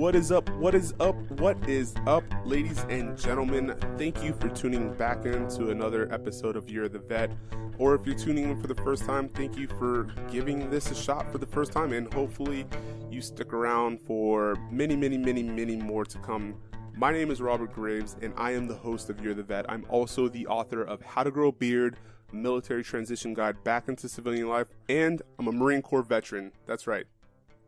What is up? What is up? What is up, ladies and gentlemen? Thank you for tuning back into another episode of You're the Vet. Or if you're tuning in for the first time, thank you for giving this a shot for the first time. And hopefully you stick around for many more to come. My name is Robert Graves, and I am the host of You're the Vet. I'm also the author of How to Grow a Beard, a military transition guide back into civilian life, and I'm a Marine Corps veteran. That's right.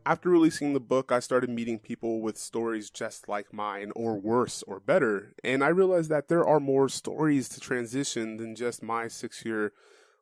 After releasing the book, I started meeting people with stories just like mine, or worse, or better, and I realized that there are more stories to transition than just my 6-year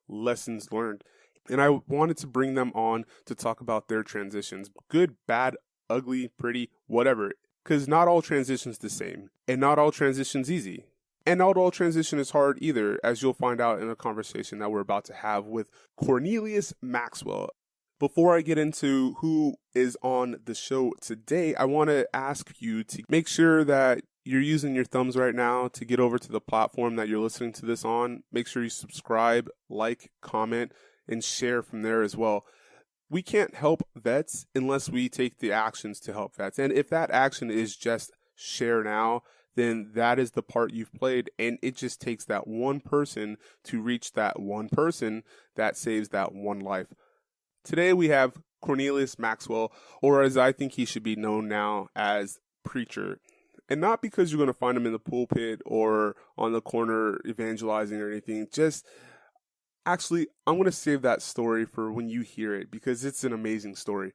lessons learned. And I wanted to bring them on to talk about their transitions. Good, bad, ugly, pretty, whatever. Because not all transition's the same, and not all transition's easy. And not all transition is hard either, as you'll find out in a conversation that we're about to have with Cornelius Maxwell. Before I get into who is on the show today, I want to ask you to make sure that you're using your thumbs right now to get over to the platform that you're listening to this on. Make sure you subscribe, like, comment, and share from there as well. We can't help vets unless we take the actions to help vets. And if that action is just share now, then that is the part you've played. And it just takes that one person to reach that one person that saves that one life. Today we have Cornelius Maxwell, or as I think he should be known now as Preacher. And not because you're going to find him in the pulpit or on the corner evangelizing or anything. Actually, I'm going to save that story for when you hear it because it's an amazing story.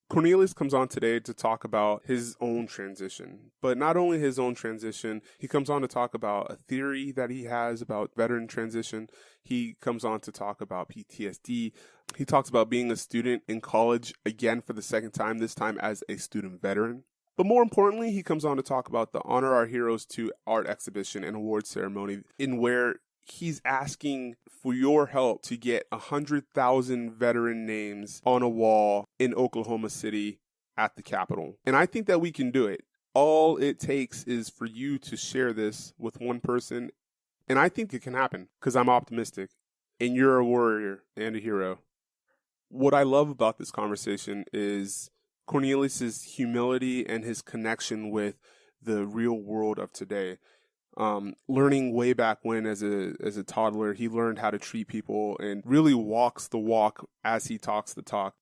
Cornelius comes on today to talk about his own transition. But not only his own transition, he comes on to talk about a theory that he has about veteran transition. He comes on to talk about PTSD. He talks about being a student in college, again for the second time, this time as a student veteran. But more importantly, he comes on to talk about the Honor Our Heroes 2 art exhibition and award ceremony, in where he's asking for your help to get 100,000 veteran names on a wall in Oklahoma City at the Capitol. And I think that we can do it. All it takes is for you to share this with one person. And I think it can happen because I'm optimistic. And you're a warrior and a hero. What I love about this conversation is Cornelius's humility and his connection with the real world of today. Learning way back when as a toddler, he learned how to treat people and really walks the walk as he talks the talk.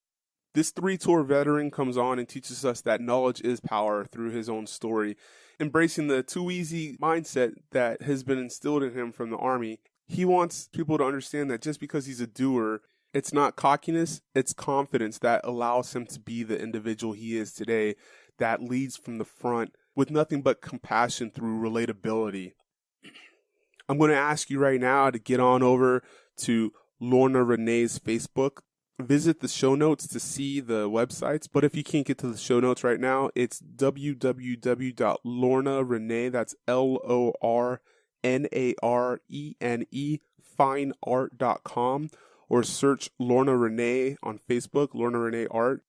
This 3-tour veteran comes on and teaches us that knowledge is power through his own story, embracing the too easy mindset that has been instilled in him from the Army. He wants people to understand that just because he's a doer, it's not cockiness, it's confidence that allows him to be the individual he is today, that leads from the front with nothing but compassion through relatability. I'm going to ask you right now to get on over to Lorna Renee's Facebook. Visit the show notes to see the websites. But if you can't get to the show notes right now, it's www.lornarenee, that's LORNARENE, fineart.com, or search Lorna Renee on Facebook, Lorna Renee Art.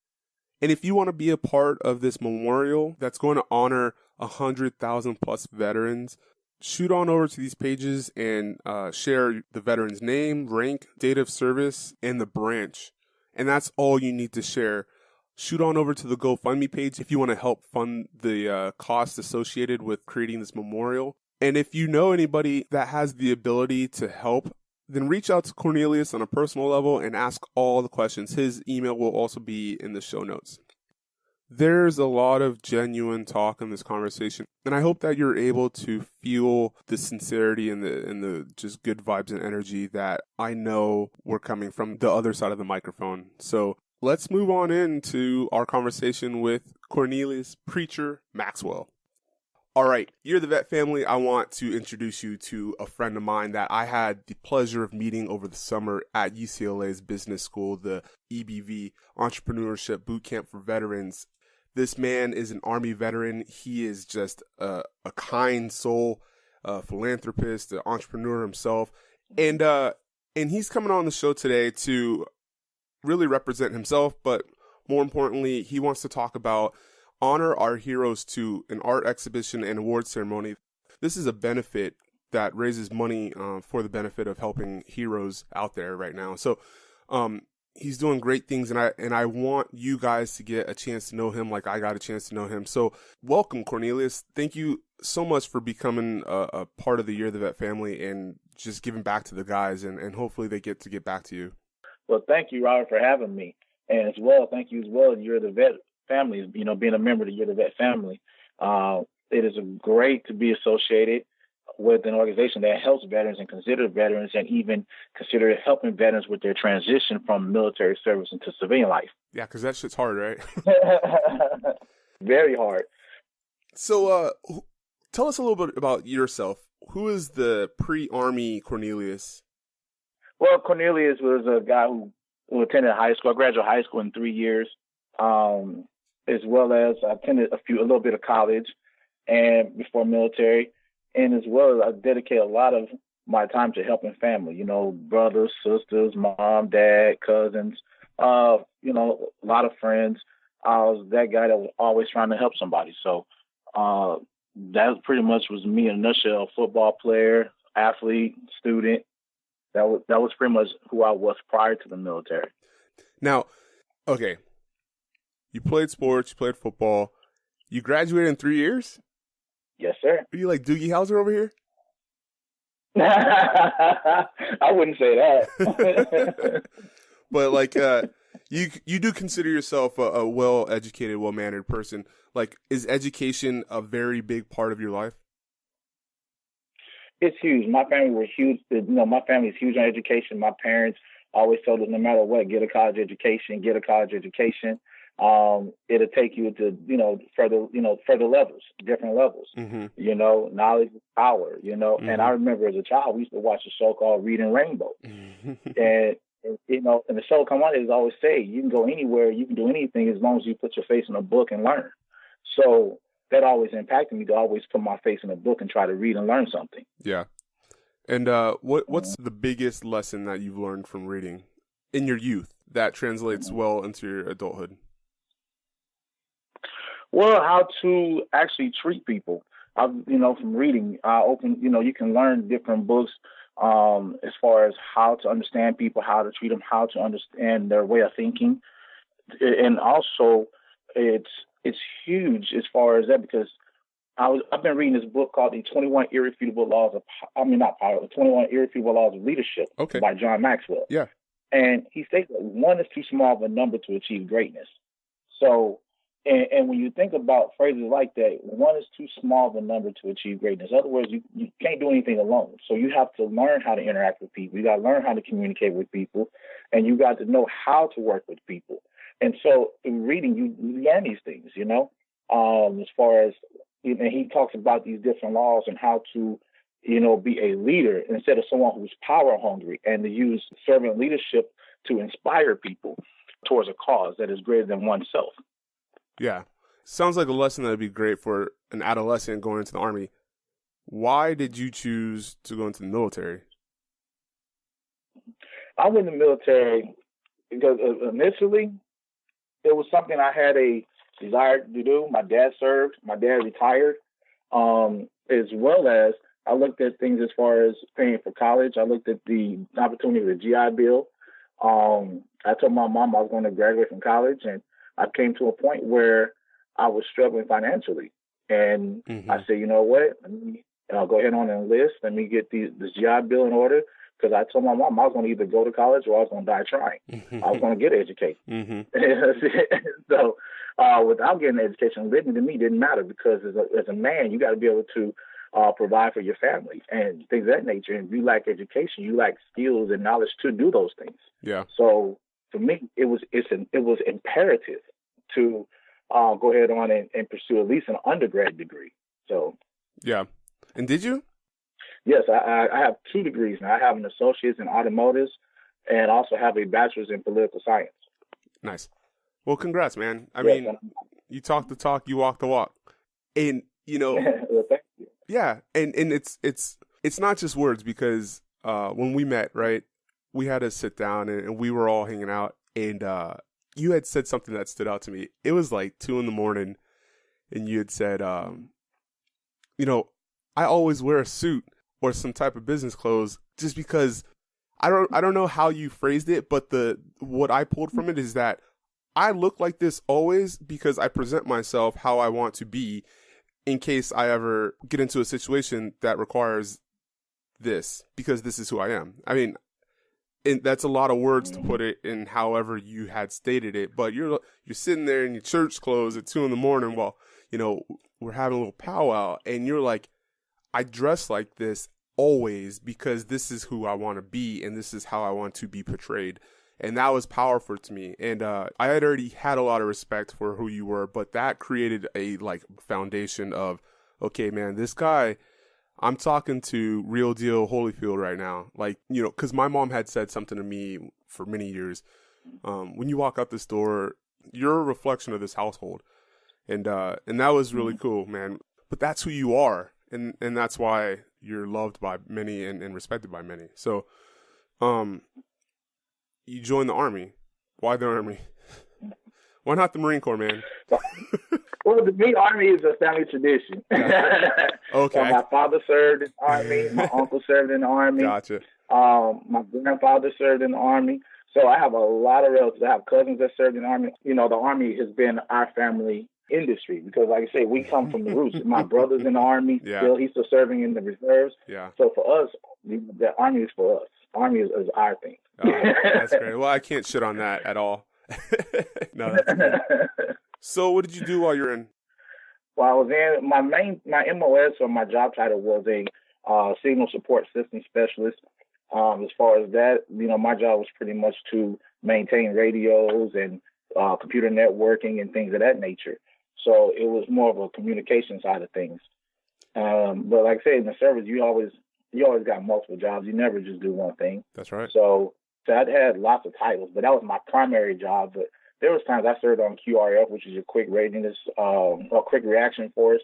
And if you want to be a part of this memorial that's going to honor 100,000 plus veterans, shoot on over to these pages and share the veteran's name, rank, date of service, and the branch. And that's all you need to share. Shoot on over to the GoFundMe page if you want to help fund the costs associated with creating this memorial. And if you know anybody that has the ability to help, then reach out to Cornelius on a personal level and ask all the questions. His email will also be in the show notes. There's a lot of genuine talk in this conversation, and I hope that you're able to feel the sincerity and the just good vibes and energy that I know we're coming from the other side of the microphone. So let's move on into our conversation with Cornelius Preacher Maxwell. All right, You're the Vet family. I want to introduce you to a friend of mine that I had the pleasure of meeting over the summer at UCLA's business school, the EBV, Entrepreneurship Bootcamp for Veterans. This man is an Army veteran. He is just a kind soul, a philanthropist, an entrepreneur himself. And he's coming on the show today to really represent himself, but more importantly, he wants to talk about Honor Our Heroes 2, an art exhibition and award ceremony. This is a benefit that raises money for the benefit of helping heroes out there right now. So he's doing great things, and I want you guys to get a chance to know him like I got a chance to know him. So welcome, Cornelius. Thank you so much for becoming a part of the You're the Vet family and just giving back to the guys, and hopefully they get to get back to you. Well, thank you, Robert, for having me. And as well, thank you as well, You're the Vet family, being a member of the You're the Vet family. It is great to be associated with an organization that helps veterans and consider veterans and even consider helping veterans with their transition from military service into civilian life. Yeah, because that shit's hard, right? Very hard. So tell us a little bit about yourself. Who is the pre-Army Cornelius? Well, Cornelius was a guy who attended high school. I graduated high school in 3 years, as well as I attended a little bit of college and before military. And as well, I dedicate a lot of my time to helping family, brothers, sisters, mom, dad, cousins, a lot of friends. I was that guy that was always trying to help somebody. So that pretty much was me in a nutshell: football player, athlete, student. That was pretty much who I was prior to the military. Now, okay, you played sports, you played football, you graduated in 3 years? Yes, sir. Are you like Doogie Howser over here? I wouldn't say that. But like, you do consider yourself a well-educated, well-mannered person. Like, is education a very big part of your life? It's huge. My family were huge. My family is huge on education. My parents always told us, no matter what, get a college education, get a college education. It'll take you to, further levels, different levels. Mm-hmm. Knowledge is power, Mm-hmm. And I remember as a child, we used to watch a show called Reading Rainbow. And the show come on, it always say, you can go anywhere, you can do anything as long as you put your face in a book and learn. So that always impacted me to always put my face in a book and try to read and learn something. Yeah. And what's the biggest lesson that you've learned from reading in your youth that translates well into your adulthood? Well, how to actually treat people. From reading, you can learn different books as far as how to understand people, how to treat them, how to understand their way of thinking. And also, it's huge as far as that, because I've been reading this book called The 21 Irrefutable Laws The 21 Irrefutable Laws of Leadership by John Maxwell. Yeah. And he states that one is too small of a number to achieve greatness. So, and when you think about phrases like that, one is too small of a number to achieve greatness. In other words, you can't do anything alone. So you have to learn how to interact with people. You got to learn how to communicate with people, and you got to know how to work with people. And so in reading, you learn these things, as far as, and he talks about these different laws and how to, be a leader instead of someone who's power hungry, and to use servant leadership to inspire people towards a cause that is greater than oneself. Yeah. Sounds like a lesson that would be great for an adolescent going into the Army. Why did you choose to go into the military? I went in the military because initially it was something I had a desire to do. My dad served. My dad retired. As well as I looked at things as far as paying for college. I looked at the opportunity of the GI Bill. I told my mom I was going to graduate from college, and I came to a point where I was struggling financially. And I said, you know what? Let me go ahead on and enlist. Let me get this GI Bill in order. Because I told my mom I was going to either go to college or I was going to die trying. I was going to get an education. So without getting an education, living to me didn't matter, because as a man, you got to be able to provide for your family and things of that nature. And if you lack education, you lack skills and knowledge to do those things. Yeah. So for me, it was imperative to go ahead on and pursue at least an undergrad degree. So yeah. And did you? Yes, I have 2 degrees now. I have an associate's in automotives and also have a bachelor's in political science. Nice. Well, congrats, man. I mean, you talk the talk, you walk the walk. And, well, thank you. Yeah. And it's not just words, because when we met, right, we had to sit down and we were all hanging out, and you had said something that stood out to me. It was like 2 a.m, and you had said, I always wear a suit or some type of business clothes just because I don't know how you phrased it, but what I pulled from it is that I look like this always because I present myself how I want to be in case I ever get into a situation that requires this, because this is who I am. I mean, and that's a lot of words to put it in however you had stated it, but you're sitting there in your church clothes at 2 a.m. while, we're having a little powwow, and you're like, I dress like this always because this is who I want to be and this is how I want to be portrayed. And that was powerful to me. And I had already had a lot of respect for who you were, but that created a foundation of, okay, man, this guy, I'm talking to real deal Holyfield right now. Because my mom had said something to me for many years. When you walk out this door, you're a reflection of this household. And that was really cool, man. But that's who you are. And that's why you're loved by many and respected by many. So, you joined the Army. Why the Army? Why not the Marine Corps, man? Well, the Army is a family tradition. Okay. So my father served in the Army. My uncle served in the Army. Gotcha. My grandfather served in the Army. So I have a lot of relatives. I have cousins that served in the Army. The Army has been our family industry because, like I say, we come from the roots. My brother's in the Army. Yeah. He's still serving in the reserves. Yeah. So for us, the Army is for us. Army is our thing. That's great. Well, I can't shit on that at all. No, that's good. So what did you do while you're in? Well, I was in my MOS, or my job title, was a signal support system specialist. As far as that, my job was pretty much to maintain radios and computer networking and things of that nature. So it was more of a communication side of things. But like I said, in the service, you always got multiple jobs. You never just do one thing. That's right. So I'd had lots of titles, but that was my primary job. But there was times I served on QRF, which is your quick readiness, or quick reaction force.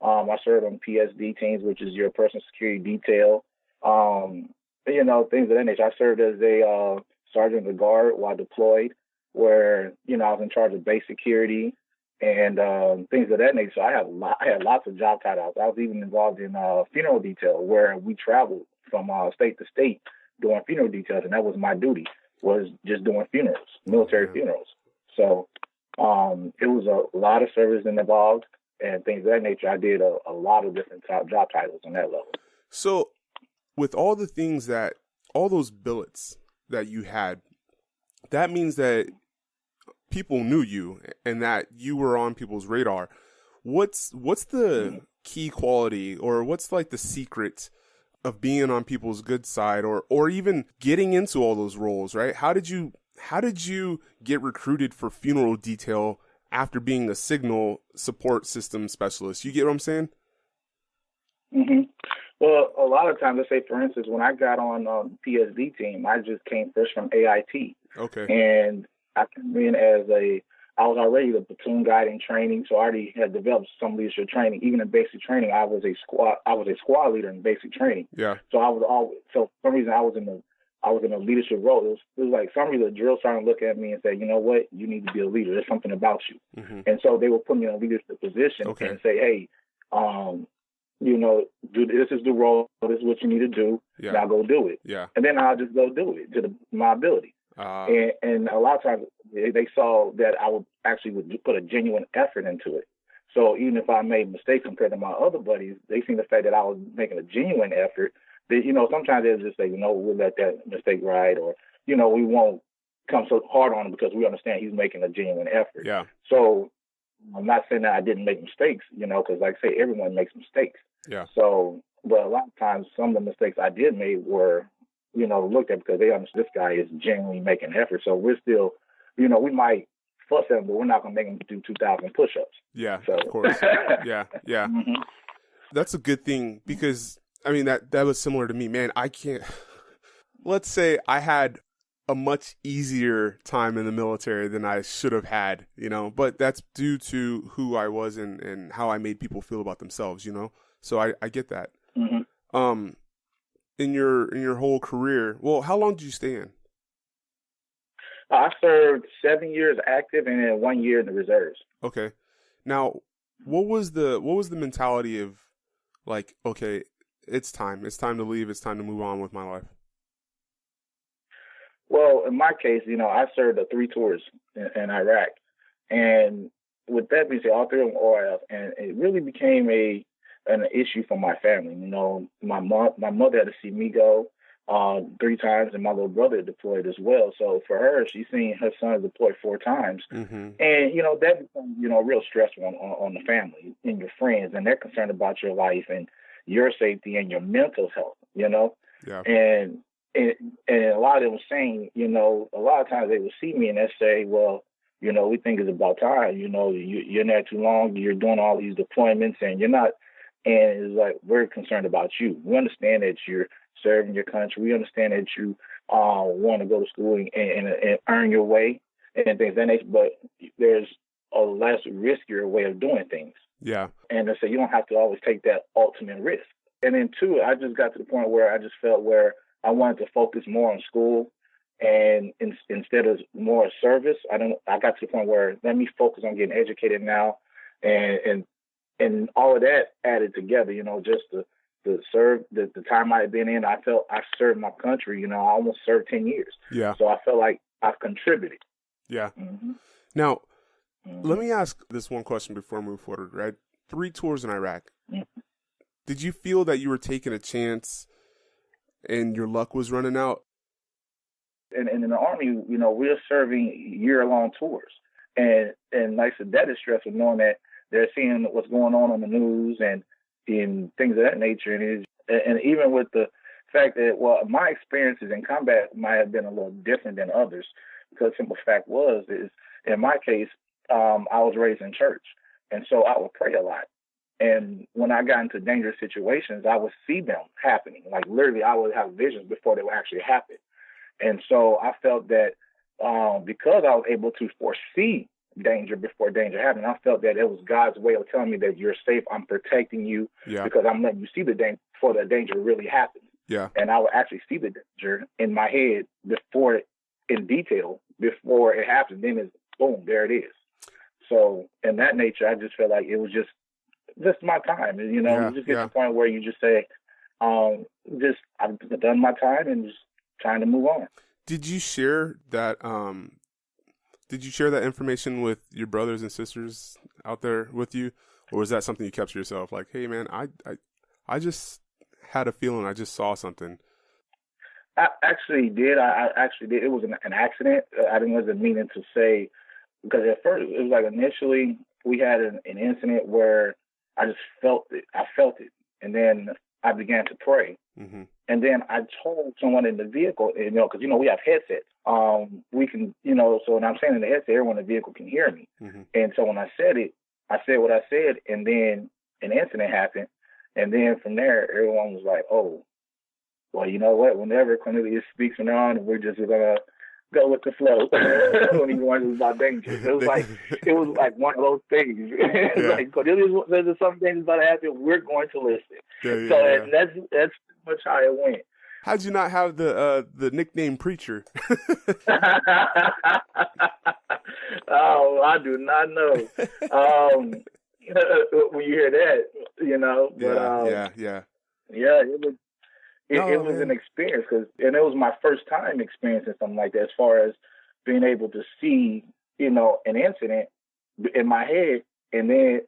I served on PSD teams, which is your personal security detail. Things of that nature. I served as a sergeant of the guard while deployed, where I was in charge of base security and things of that nature. So I had lots of job titles. I was even involved in funeral detail, where we traveled from state to state doing funeral details, and that was my duty, was just doing funerals, military funerals. So it was a lot of service involved and things of that nature. I did a lot of different job titles on that level. So with all the things all those billets that you had, that means that people knew you and that you were on people's radar. What's the key quality, or what's the secret of being on people's good side, or even getting into all those roles, right? How did you get recruited for funeral detail after being a signal support system specialist? You get what I'm saying? Mm-hmm. Well, a lot of times, let's say, for instance, when I got on PSD team, I just came fresh from AIT. Okay. And I came in I was already the platoon guide in training, so I already had developed some leadership training. Even in basic training, I was a squad leader in basic training. Yeah. So for some reason I was in a leadership role. It was like some reason the drill sergeant look at me and say, you know what, you need to be a leader. There's something about you. Mm-hmm. And so they would put me in a leadership position and say, hey, this is the role. This is what you need to do. Yeah. Now go do it. Yeah. And then I'll just go do it to my ability. And a lot of times they saw that I would put a genuine effort into it. So even if I made mistakes compared to my other buddies, they seen the fact that I was making a genuine effort. They, sometimes they'll just say, we'll let that mistake ride, or, we won't come so hard on him because we understand he's making a genuine effort. Yeah. So I'm not saying that I didn't make mistakes, because like I say, everyone makes mistakes. Yeah. So, but a lot of times some of the mistakes I did make were, looked at because they understand this guy is genuinely making effort. So we're still, we might fuss at him, but we're not going to make him do 2,000 push-ups. Yeah, so. Of course. Yeah. Mm-hmm. That's a good thing because, that was similar to me, man. I can't, let's say I had a much easier time in the military than I should have had, but that's due to who I was and how I made people feel about themselves, So I get that. Mm-hmm. In your whole career, well, how long did you stay in? I served 7 years active and then 1 year in the reserves. Okay. Now, what was the mentality of okay, it's time to leave, it's time to move on with my life? Well, in my case, I served 3 tours in Iraq, and with that being said, all 3 of them OIF, and it really became an issue for my family. My mother had to see me go 3 times, and my little brother deployed as well. So for her, she's seen her son deploy 4 times, and that becomes real stressful on the family and your friends, and they're concerned about your life and your safety and your mental health. Yeah. And a lot of them were saying, a lot of times they would see me and they say, well, we think it's about time. You're not too long. You're doing all these deployments, and you're not. And it's like, we're concerned about you. We understand that you're serving your country. We understand that you want to go to school and earn your way and things like that. But there's a less riskier way of doing things. Yeah. And they say you don't have to always take that ultimate risk. And then two, I just got to the point where I just felt where I wanted to focus more on school, and instead of more service, I got to the point where let me focus on getting educated now, and all of that added together, just the serve the time I had been in, I felt I served my country. I almost served 10 years. Yeah. So I felt like I've contributed. Yeah. Mm-hmm. Now, let me ask this one question before I move forward. Right, 3 tours in Iraq. Mm-hmm. Did you feel that you were taking a chance and your luck was running out? And in the Army, we're serving year-long tours. And like I said, that is stressful, knowing that they're seeing what's going on the news and in things of that nature. And even with the fact that, well, my experiences in combat might have been a little different than others, because the simple fact is in my case, I was raised in church. And so I would pray a lot. And when I got into dangerous situations, I would see them happening. Like literally, I would have visions before they would actually happen. And so I felt that because I was able to foresee danger before danger happened, I felt that it was God's way of telling me that you're safe. I'm protecting you because I'm letting you see the danger before the danger really happens. Yeah. And I would actually see the danger in my head in detail before it happened. Then it's boom, there it is. So in that nature, I just felt like it was just my time. You just get to the point where you just say, I've done my time and just trying to move on. Did you share that? Did you share that information with your brothers and sisters out there with you, or was that something you kept to yourself? Like, hey, man, I just had a feeling. I just saw something. I actually did. I actually did. It was an accident. I wasn't meaning to say, because at first it was like initially we had an incident where I just felt it. I felt it, and then I began to pray. Mm-hmm. And then I told someone in the vehicle, because, we have headsets. We can, so when I'm saying in the headset, everyone in the vehicle can hear me. Mm-hmm. And so when I said it, I said what I said, and then an incident happened. And then from there, everyone was like, oh, well, you know what? Whenever Cornelius speaks around, we're just going to go with the flow when he warns us about danger. It was like one of those things. Like Cornelius says there's some things about to happen, we're going to listen. That's much how it went. How'd you not have the nickname Preacher? Oh, I do not know. When you hear that, it was an experience, and it was my first time experiencing something like that, as far as being able to see, an incident in my head and then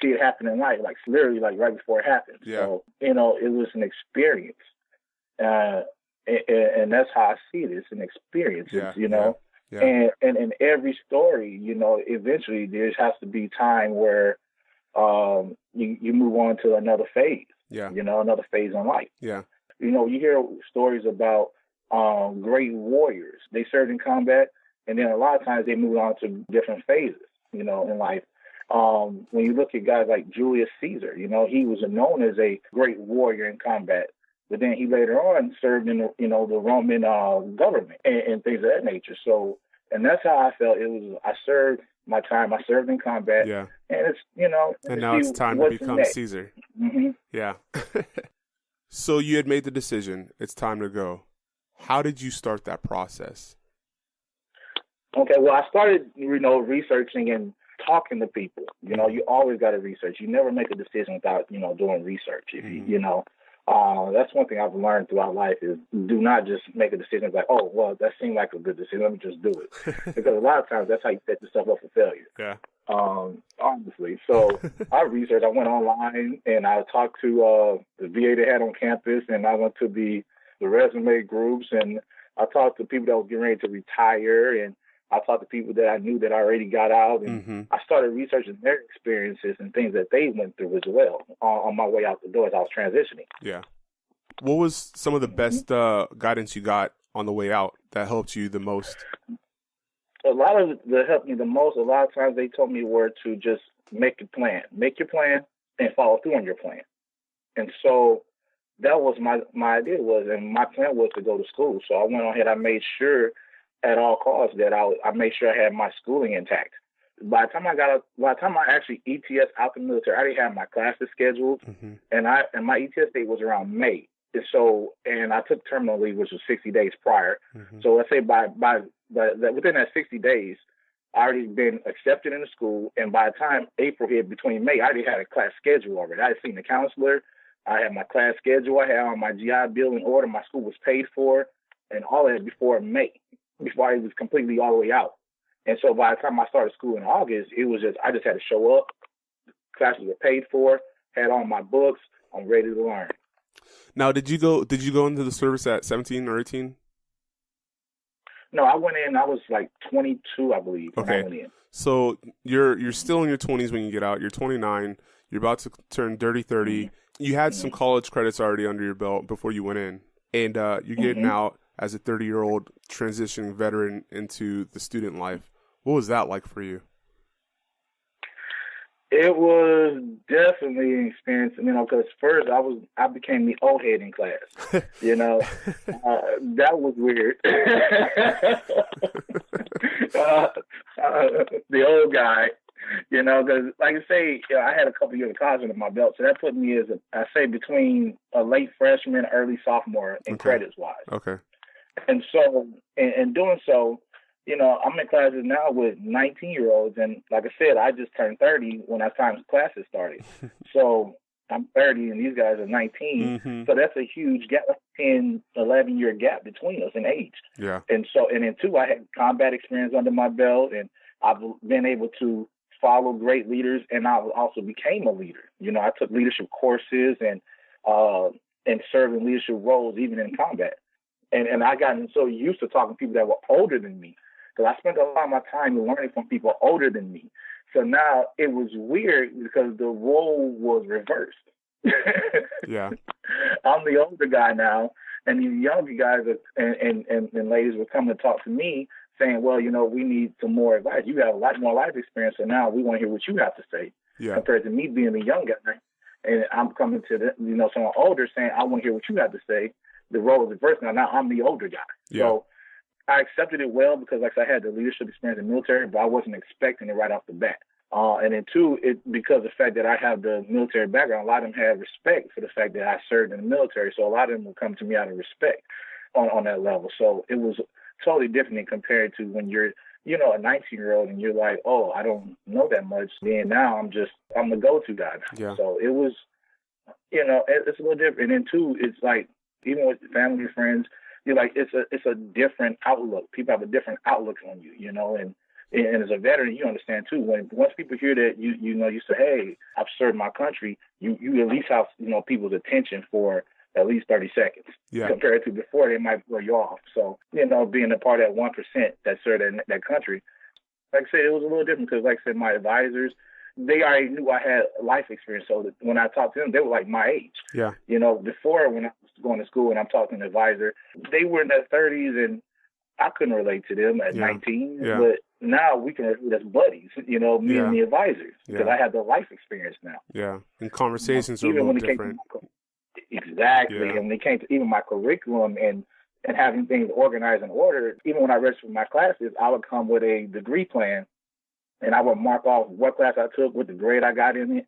see it happen in life, like literally like right before it happened. Yeah. So, it was an experience. And that's how I see it. It's an experience, and in every story, eventually there has to be time where you move on to another phase, another phase in life. Yeah. You hear stories about great warriors. They served in combat, and then a lot of times they move on to different phases, in life. When you look at guys like Julius Caesar, he was known as a great warrior in combat, but then he later on served in the Roman government and things of that nature. So, and that's how I felt. It was, I served my time. I served in combat, and it's and now it's time to become next. Caesar. Mm-hmm. Yeah. So you had made the decision. It's time to go. How did you start that process? Okay, well, I started, researching and talking to people. You always got to research. You never make a decision without, doing research. If That's one thing I've learned throughout life is do not just make a decision like, oh, well, that seemed like a good decision. Let me just do it. Because a lot of times that's how you set yourself up for failure. Yeah. Honestly. So I researched, I went online and I talked to the VA they had on campus, and I went to the resume groups, and I talked to people that were getting ready to retire, and I talked to people that I knew that already got out, and I started researching their experiences and things that they went through as well on my way out the door as I was transitioning. Yeah. What was some of the best guidance you got on the way out that helped you the most? A lot of that helped me the most, a lot of times they told me were to just make your plan and follow through on your plan. And so that was my idea and my plan was to go to school. So I went on ahead, I made sure at all costs that I made sure I had my schooling intact. By the time I actually ETS out the military, I already had my classes scheduled, and my ETS date was around May. And I took terminal leave, which was 60 days prior. So let's say within that 60 days, I already been accepted in the school, and by the time April hit, between May, I already had a class schedule already. I had seen the counselor, I had my class schedule, I had all my GI Bill in order, my school was paid for, and all that before May, before I was completely all the way out. And so by the time I started school in August, it was I just had to show up, classes were paid for, had all my books, I'm ready to learn. Now, did you go into the service at 17 or 18? No, I went in, I was like 22, I believe, when I went in. So you're still in your 20s when you get out. You're 29. You're about to turn dirty 30. You had some college credits already under your belt before you went in. And you're getting out as a 30-year-old transitioning veteran into the student life. What was that like for you? It was definitely an experience, because first I became the old head in class, that was weird. The old guy, because like I say, I had a couple years of college under my belt, so that put me as I say between a late freshman, early sophomore in credits wise. Okay. And so, in doing so, I'm in classes now with 19-year-olds, and like I said, I just turned 30 when classes started. So I'm 30, and these guys are 19. So that's a huge gap, 10, 11-year gap between us in age. Yeah. And so, and then two, I had combat experience under my belt, and I've been able to follow great leaders, and I also became a leader. I took leadership courses and served in leadership roles even in combat. And I got so used to talking to people that were older than me, because I spent a lot of my time learning from people older than me. So now it was weird because the role was reversed. Yeah. I'm the older guy now, and these younger guys and ladies were coming to talk to me saying, well, we need some more advice. You have a lot more life experience, so now we want to hear what you have to say. Yeah. Compared to me being the young guy. And I'm coming to someone older saying, I want to hear what you have to say. The role is reversed now. Now I'm the older guy. Yeah. So I accepted it well because, like I had the leadership experience in the military, but I wasn't expecting it right off the bat. And then two, because of the fact that I have the military background, a lot of them have respect for the fact that I served in the military. So a lot of them will come to me out of respect on that level. So it was totally different compared to when you're, a 19-year-old and you're like, oh, I don't know that much. Then now I'm the go-to guy now. Yeah. So it was, it's a little different. And then two, it's like, even with family and friends, you're like, it's a different outlook. People have a different outlook on you, and as a veteran, you understand too. Once people hear that you say, hey, I've served my country, you at least have people's attention for at least 30 seconds. Yeah. Compared to before, they might throw you off. So being a part of that 1% that served that country, like I said, it was a little different because, like I said, my advisors, they already knew I had life experience. So that when I talked to them, they were like my age. Yeah. Before when I was going to school and I'm talking to an advisor, they were in their 30s and I couldn't relate to them at 19. Yeah. But now we can relate as buddies, me and the advisors, because I have the life experience now. Yeah. And conversations are a little different. Exactly. Yeah. And when it came to even my curriculum and having things organized in order, even when I registered for my classes, I would come with a degree plan. And I would mark off what class I took, what the grade I got in it.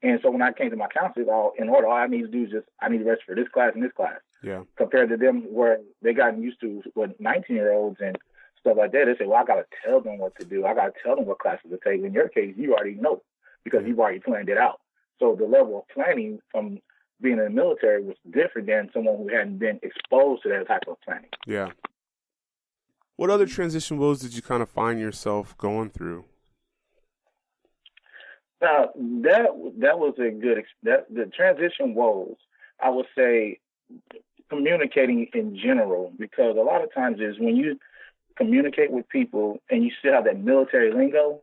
And so when I came to my counselors, all in order, all I need to do is I need to register for this class and this class. Yeah. Compared to them where they gotten used to with 19-year-olds and stuff like that, they say, well, I got to tell them what to do. I got to tell them what classes to take. In your case, you already know because you've already planned it out. So the level of planning from being in the military was different than someone who hadn't been exposed to that type of planning. Yeah. What other transition woes did you kind of find yourself going through? That was a good the transition woes, I would say, communicating in general, because a lot of times is when you communicate with people and you still have that military lingo,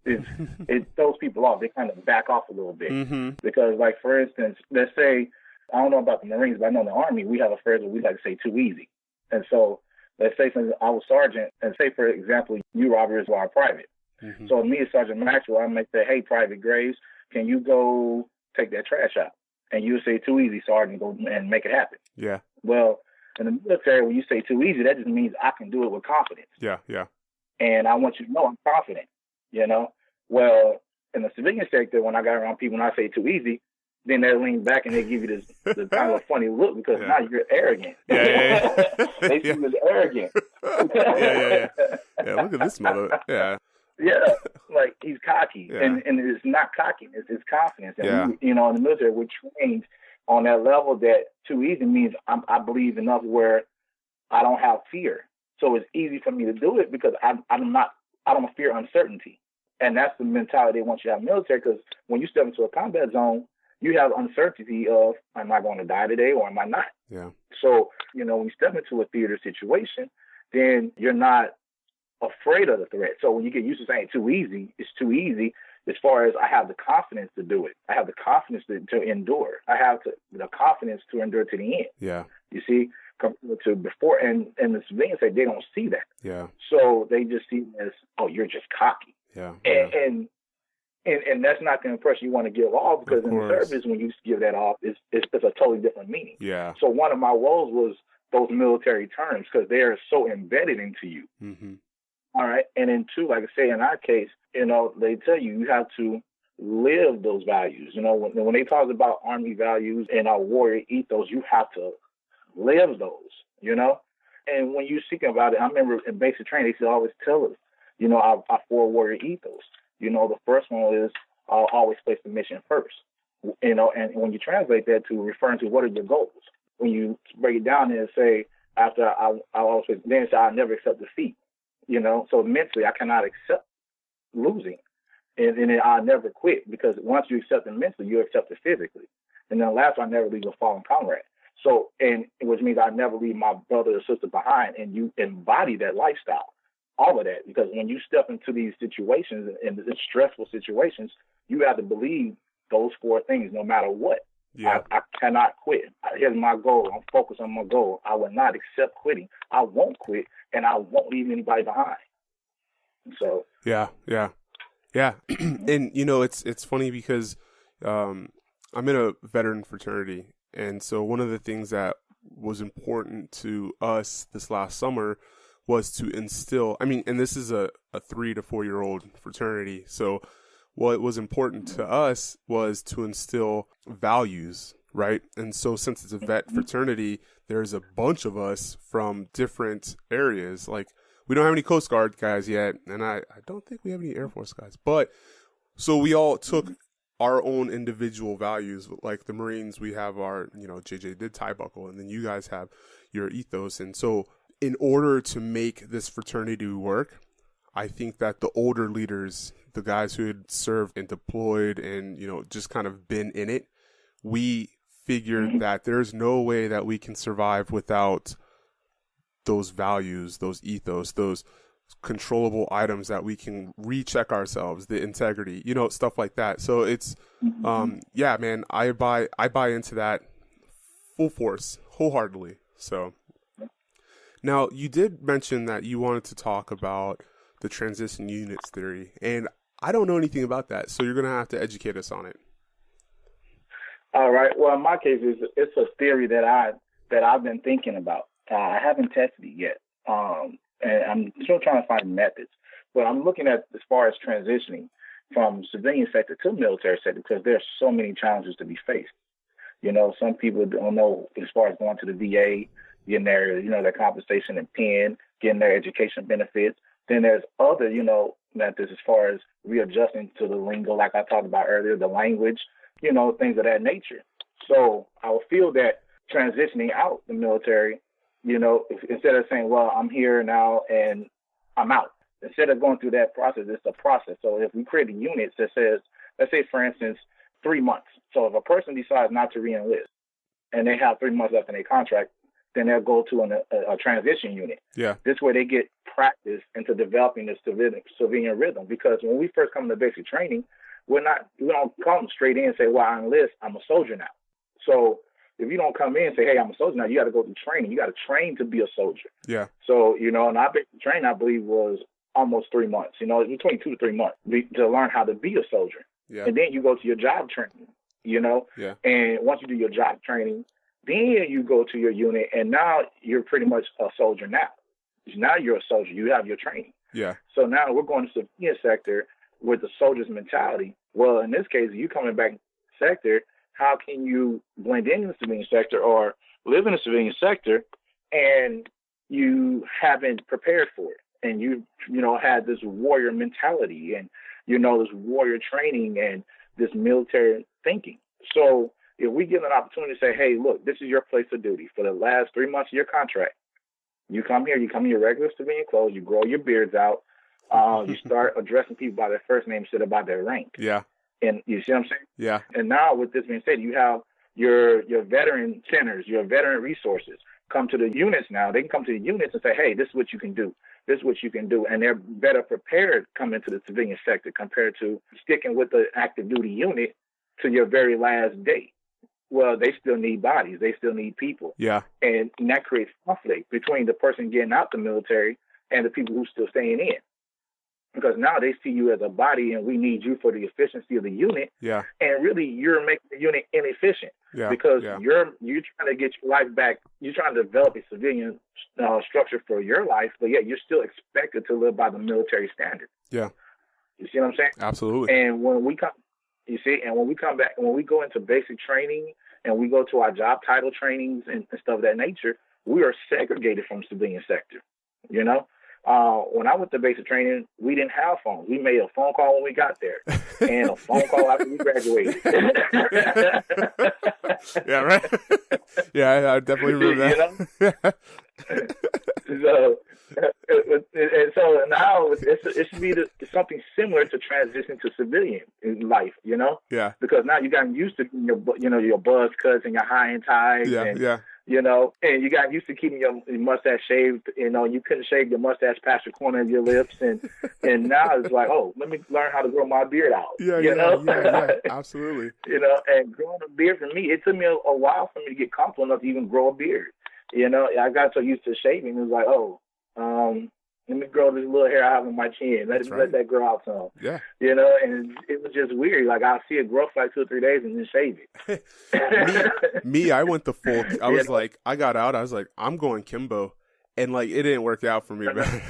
it throws people off. They kind of back off a little bit. Mm-hmm. Because, like, for instance, let's say, I don't know about the Marines, but I know in the Army, we have a phrase where we like to say too easy. And so let's say, for instance, I was sergeant, and say, for example, you, Robert, is our private. Mm-hmm. So me as Sergeant Maxwell, I might say, hey, Private Graves, can you go take that trash out? And you say, too easy, Sergeant, go and make it happen. Yeah. Well, in the military, when you say too easy, that just means I can do it with confidence. Yeah, yeah. And I want you to know I'm confident, you know? Well, in the civilian sector, when I got around people and I say too easy, then they lean back and they give you this kind of funny look because now you're arrogant. Yeah. They see you as arrogant. Yeah, look at this mother. Yeah. Yeah, like he's cocky, and it's not cockiness, it's confidence. And we, in the military, we're trained on that level that too easy means I believe enough where I don't have fear. So it's easy for me to do it because I don't fear uncertainty. And that's the mentality they want you to have in the military, because when you step into a combat zone, you have uncertainty of, am I going to die today or am I not? Yeah. So, when you step into a theater situation, then you're not afraid of the threat. So when you get used to saying too easy, it's too easy as far as I have the confidence to do it. I have the confidence to endure. I have the confidence to endure to the end. Yeah. You see, compared to before, and the civilians say they don't see that. Yeah. So they just see it as, oh, you're just cocky. Yeah. And that's not the impression you want to give off, because in the service, when you give that off, it's a totally different meaning. Yeah. So one of my woes was those military terms, because they are so embedded into you. Mm-hmm. All right. And then two, like I say, in our case, they tell you have to live those values. When they talk about Army values and our warrior ethos, you have to live those, And when you're speaking about it, I remember in basic training, they used to always tell us, our four warrior ethos. The first one is always place the mission first. And when you translate that to referring to what are your goals, when you break it down and say, after I always then say I never accept defeat. So mentally, I cannot accept losing. And then I never quit, because once you accept it mentally, you accept it physically. And then last, I never leave a fallen comrade. So, which means I never leave my brother or sister behind, and you embody that lifestyle, all of that. Because when you step into these situations, and the stressful situations, you have to believe those four things no matter what. Yeah. I cannot quit. Here's my goal. I'm focused on my goal. I will not accept quitting. I won't quit, and I won't leave anybody behind. So yeah. And it's funny because I'm in a veteran fraternity, and so one of the things that was important to us this last summer was to instill. And this is a 3 to 4 year old fraternity, so what was important to us was to instill values, right? And so since it's a vet fraternity, there's a bunch of us from different areas. Like, we don't have any Coast Guard guys yet, and I don't think we have any Air Force guys. But so we all took our own individual values. Like the Marines, we have our, JJ did tie buckle, and then you guys have your ethos. And so in order to make this fraternity work, I think that the older leaders, the guys who had served and deployed and, just kind of been in it, we figured that there's no way that we can survive without those values, those ethos, those controllable items that we can recheck ourselves, the integrity, stuff like that. So it's, yeah, man, I buy into that full force, wholeheartedly. So now you did mention that you wanted to talk about the transition units theory, and I don't know anything about that, so you're going to have to educate us on it. All right. Well, in my case, it's a theory that I've been thinking about. I haven't tested it yet, and I'm still trying to find methods. But I'm looking at as far as transitioning from civilian sector to military sector, because there's so many challenges to be faced. Some people don't know as far as going to the VA, getting their compensation and PEN, getting their education benefits. Then there's other, methods as far as readjusting to the lingo, like I talked about earlier, the language, things of that nature. So I would feel that transitioning out the military, instead of saying, well, I'm here now and I'm out, instead of going through that process, it's a process. So if we create a unit that says, let's say, for instance, 3 months. So if a person decides not to re-enlist and they have 3 months left in their contract, then they'll go to a transition unit. Yeah. This way they get practice into developing the civilian rhythm. Because when we first come to basic training, we don't come straight in and say, well, I enlist, I'm a soldier now. So if you don't come in and say, hey, I'm a soldier now, you got to go through training. You got to train to be a soldier. Yeah. So, and our basic training, I believe, was almost 3 months, between 2 to 3 months to learn how to be a soldier. Yeah. And then you go to your job training, Yeah. And once you do your job training, then you go to your unit, and now you're pretty much a soldier now. Now you're a soldier. You have your training. Yeah. So now we're going to the civilian sector with the soldier's mentality. Well, in this case, you coming back sector, how can you blend in the civilian sector or live in the civilian sector and you haven't prepared for it? And you had this warrior mentality and, this warrior training and this military thinking. So if we give an opportunity to say, hey, look, this is your place of duty for the last 3 months of your contract. You come here, you come in your regular civilian clothes, you grow your beards out, you start addressing people by their first name instead of by their rank. Yeah. And you see what I'm saying? Yeah. And now with this being said, you have your veteran centers, your veteran resources come to the units now. They can come to the units and say, hey, this is what you can do. This is what you can do. And they're better prepared coming to the civilian sector compared to sticking with the active duty unit to your very last day. Well, they still need bodies. They still need people. Yeah. And that creates conflict between the person getting out the military and the people who still staying in. Because now they see you as a body and we need you for the efficiency of the unit. Yeah. And really you're making the unit inefficient. Yeah. Because yeah. you're trying to get your life back. You're trying to develop a civilian structure for your life, but yet you're still expected to live by the military standard. Yeah. You see what I'm saying? Absolutely. And when we come back, when we go into basic training and we go to our job title trainings and stuff of that nature, we are segregated from civilian sector. When I went to basic training, we didn't have phones. We made a phone call when we got there and a phone call after we graduated. Yeah, right. Yeah, I definitely remember that. So now it should be something similar to transition to civilian life, Yeah. Because now you got used to your buzz cuts and your high and ties. Yeah, and, yeah. And you got used to keeping your mustache shaved. You couldn't shave your mustache past the corner of your lips, and now it's like, oh, let me learn how to grow my beard out. Yeah, absolutely. And growing a beard for me, it took me a while for me to get comfortable enough to even grow a beard. I got so used to shaving, it was like, oh, let me grow this little hair I have on my chin. Let that grow out some. Yeah. And it was just weird. Like I'll see it grow for like 2 or 3 days and then shave it. me, I went the full. I was like, I got out. I was like, I'm going Kimbo, and like it didn't work out for me. Man.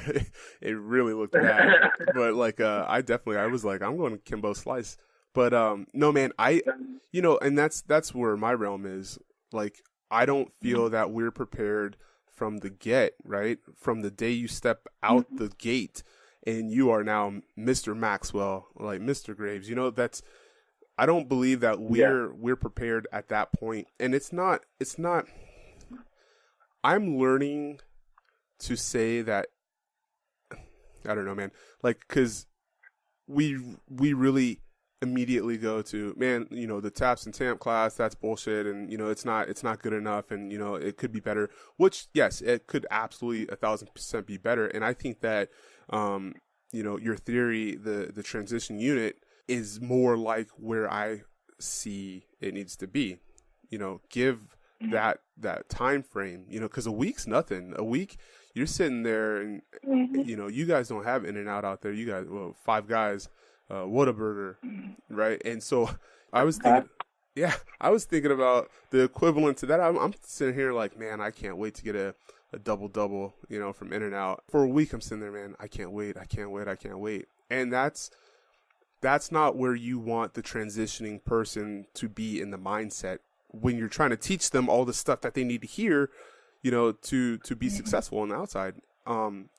It really looked bad. But like, I was like, I'm going Kimbo Slice. But no, man, and that's where my realm is. Like, I don't feel that we're prepared from the get, right? From the day you step out the gate and you are now Mr. Maxwell, like Mr. Graves, I don't believe that we're prepared at that point. And it's not, I'm learning to say that, I don't know, man, like, cause we really immediately go to, man, the TAPS and TAMP class, that's bullshit. And, it's not good enough. And, it could be better, which yes, it could absolutely 1,000% be better. And I think that, your theory, the transition unit is more like where I see it needs to be, give that time frame, cause a week's nothing. A week you're sitting there and, you guys don't have In-N-Out there. You guys, 5 guys, Whataburger, right? And so I was thinking about the equivalent to that. I'm sitting here like, man, I can't wait to get a double, from In-N-Out. For a week, I'm sitting there, man, I can't wait. And that's not where you want the transitioning person to be in the mindset when you're trying to teach them all the stuff that they need to hear, to be successful on the outside.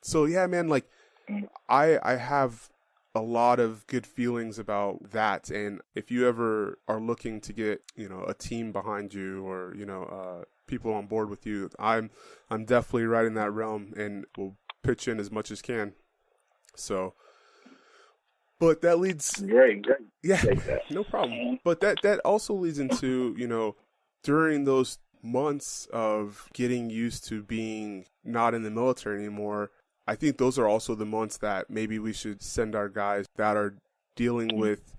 So yeah, man, like I have a lot of good feelings about that. And if you ever are looking to get, a team behind you or, people on board with you, I'm definitely right in that realm and will pitch in as much as can. So, but that leads great. Yeah, no problem. But that also leads into, during those months of getting used to being not in the military anymore, I think those are also the months that maybe we should send our guys that are dealing with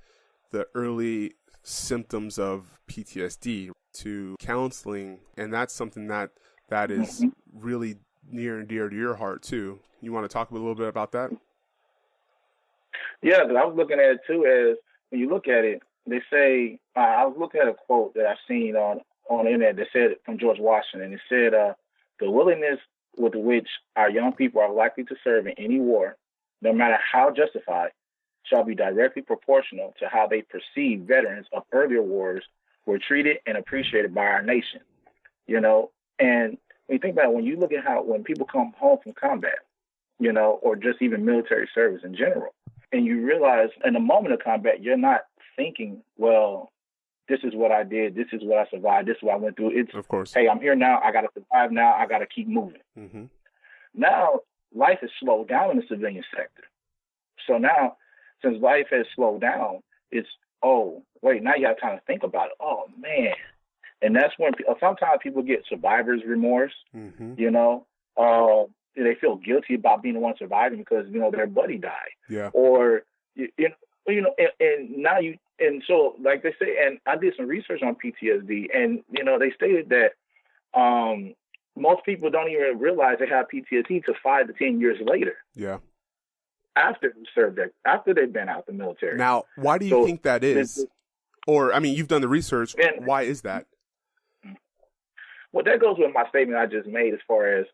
the early symptoms of PTSD to counseling. And that's something that is really near and dear to your heart too. You want to talk a little bit about that? Yeah, because I was looking at it too as when you look at it, they say, I was looking at a quote that I've seen on the internet that said from George Washington. It said, the willingness with which our young people are likely to serve in any war, no matter how justified, shall be directly proportional to how they perceive veterans of earlier wars were treated and appreciated by our nation. And when you think about it, when you look at how when people come home from combat, or just even military service in general, and you realize in the moment of combat, you're not thinking, well, this is what I did, this is what I survived, this is what I went through. It's, of course, hey, I'm here now, I got to survive now, I got to keep moving. Mm-hmm. Now, life has slowed down in the civilian sector. So now, since life has slowed down, it's, oh, wait, now you have time to think about it. Oh, man. And that's when sometimes people get survivor's remorse, mm-hmm. They feel guilty about being the one surviving because, their buddy died. Yeah. Or, and now and so, like they say, and I did some research on PTSD, and, they stated that most people don't even realize they have PTSD till 5 to 10 years later. Yeah. After they served after they've been out the military. Now, why do you think that is? Or, I mean, you've done the research. Why is that? Well, that goes with my statement I just made as far as,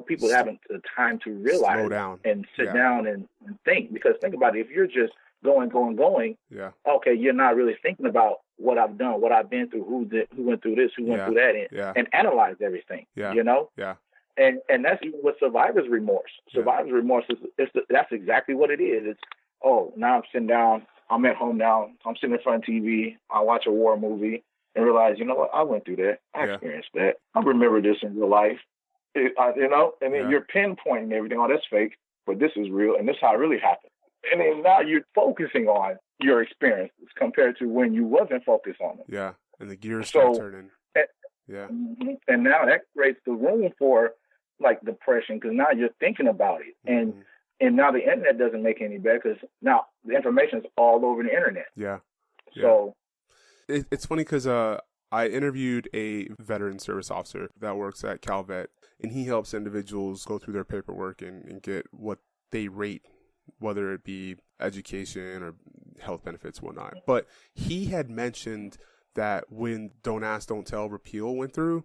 people having the time to realize slow down and sit down and think. Because think about it, if you're just going, yeah, okay, you're not really thinking about what I've done, what I've been through, who went through this, who went through that, and analyze everything. Yeah. Yeah. And that's even with survivor's remorse. Survivor's remorse that's exactly what it is. It's, oh, now I'm sitting down, I'm at home now, I'm sitting in front of TV, I watch a war movie and realize, you know what, I went through that, I experienced that, I remember this in real life. And then you're pinpointing everything. Oh, that's fake, but this is real, and this is how it really happened. And then now you're focusing on your experiences compared to when you wasn't focused on it. Yeah, and the gears start turning. And now that creates the room for like depression because now you're thinking about it, and now the internet doesn't make it any better because now the information is all over the internet. Yeah. So it's funny because I interviewed a veteran service officer that works at CalVet, and he helps individuals go through their paperwork and get what they rate, whether it be education or health benefits, whatnot. But he had mentioned that when Don't Ask, Don't Tell repeal went through,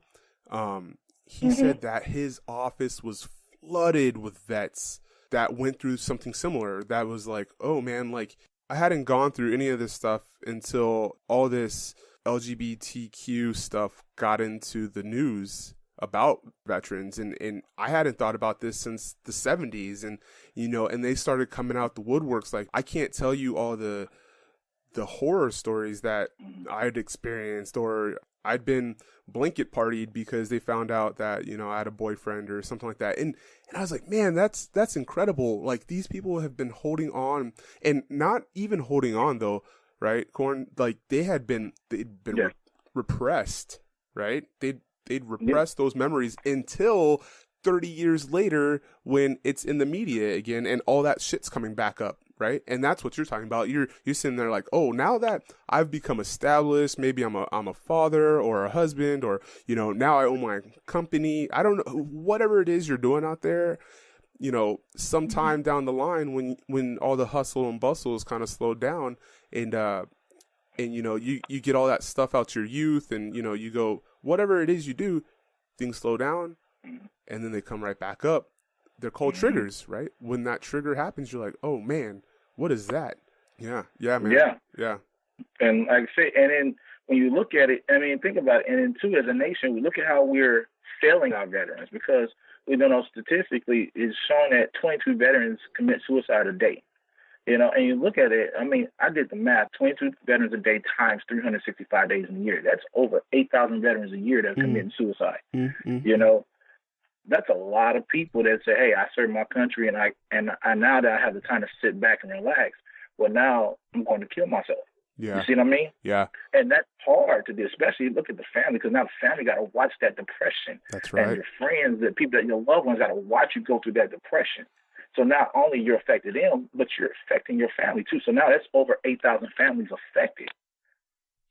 he said that his office was flooded with vets that went through something similar. That was like, oh man, like I hadn't gone through any of this stuff until all this LGBTQ stuff got into the news about veterans, and I hadn't thought about this since the 70s, and and they started coming out the woodworks. Like I can't tell you all the horror stories that I'd experienced, or I'd been blanket partied because they found out that I had a boyfriend or something like that, and I was like, man, that's incredible. Like these people have been holding on, and not even holding on though, right? Like they'd been repressed, right? They'd repress those memories until 30 years later when it's in the media again and all that shit's coming back up, right? And that's what you're talking about. You're sitting there like, oh, now that I've become established, maybe I'm a father or a husband, or now I own my company. I don't know, whatever it is you're doing out there. Sometime down the line when all the hustle and bustle is kind of slowed down, and you get all that stuff out your youth, and you go, whatever it is you do, things slow down and then they come right back up. They're called triggers, right? When that trigger happens, you're like, oh man, what is that? Yeah, man. Yeah. And like I say, and then when you look at it, I mean, think about it. And then too, as a nation, we look at how we're failing our veterans, because we don't know statistically it's shown that 22 veterans commit suicide a day. You know, and you look at it, I mean, I did the math, 22 veterans a day times 365 days in a year. That's over 8,000 veterans a year that are committing suicide. You know, that's a lot of people that say, hey, I served my country, and I now that I have the time to sit back and relax, well, now I'm going to kill myself. Yeah. You see what I mean? Yeah. And that's hard to do, especially look at the family, because now the family got to watch that depression. That's right. And your friends, the people, that your loved ones got to watch you go through that depression. So not only you're affecting them, but you're affecting your family too. So now that's over 8,000 families affected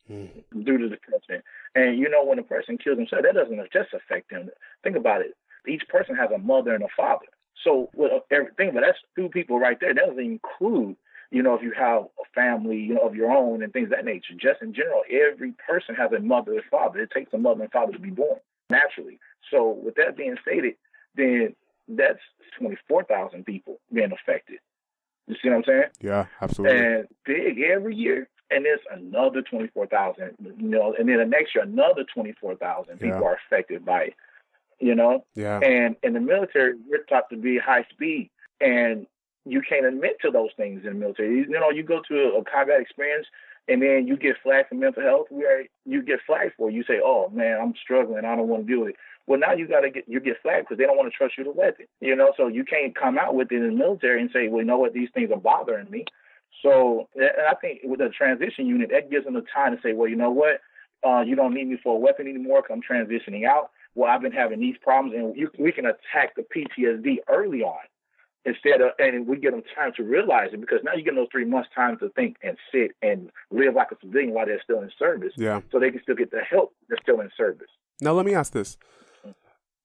due to depression. And you know, when a person kills himself, that doesn't just affect them. Think about it. Each person has a mother and a father. So with everything, but that's two people right there. That doesn't include, you know, if you have a family, you know, of your own and things of that nature. Just in general, every person has a mother and father. It takes a mother and father to be born naturally. So with that being stated, then that's 24,000 people being affected. You see what I'm saying? Yeah, absolutely. And big every year. And there's another 24,000, you know, and then the next year, another 24,000 people are affected by it, you know? Yeah. And in the military, we're taught to be high speed, and you can't admit to those things in the military. You know, you go to a combat experience, and then you get flagged for mental health, where you get flagged for. You say, oh, man, I'm struggling. I don't want to deal with it. Well, now you get flagged because they don't want to trust you to weapon. You know, so you can't come out with it in the military and say, well, you know what, these things are bothering me. So I think with the transition unit, that gives them the time to say, well, you know what, you don't need me for a weapon anymore because I'm transitioning out. Well, I've been having these problems, and we can attack the PTSD early on instead of, and we get them time to realize it, because now you get those 3 months time to think and sit and live like a civilian while they're still in service. Yeah. So they can still get the help. They're still in service. Now, let me ask this.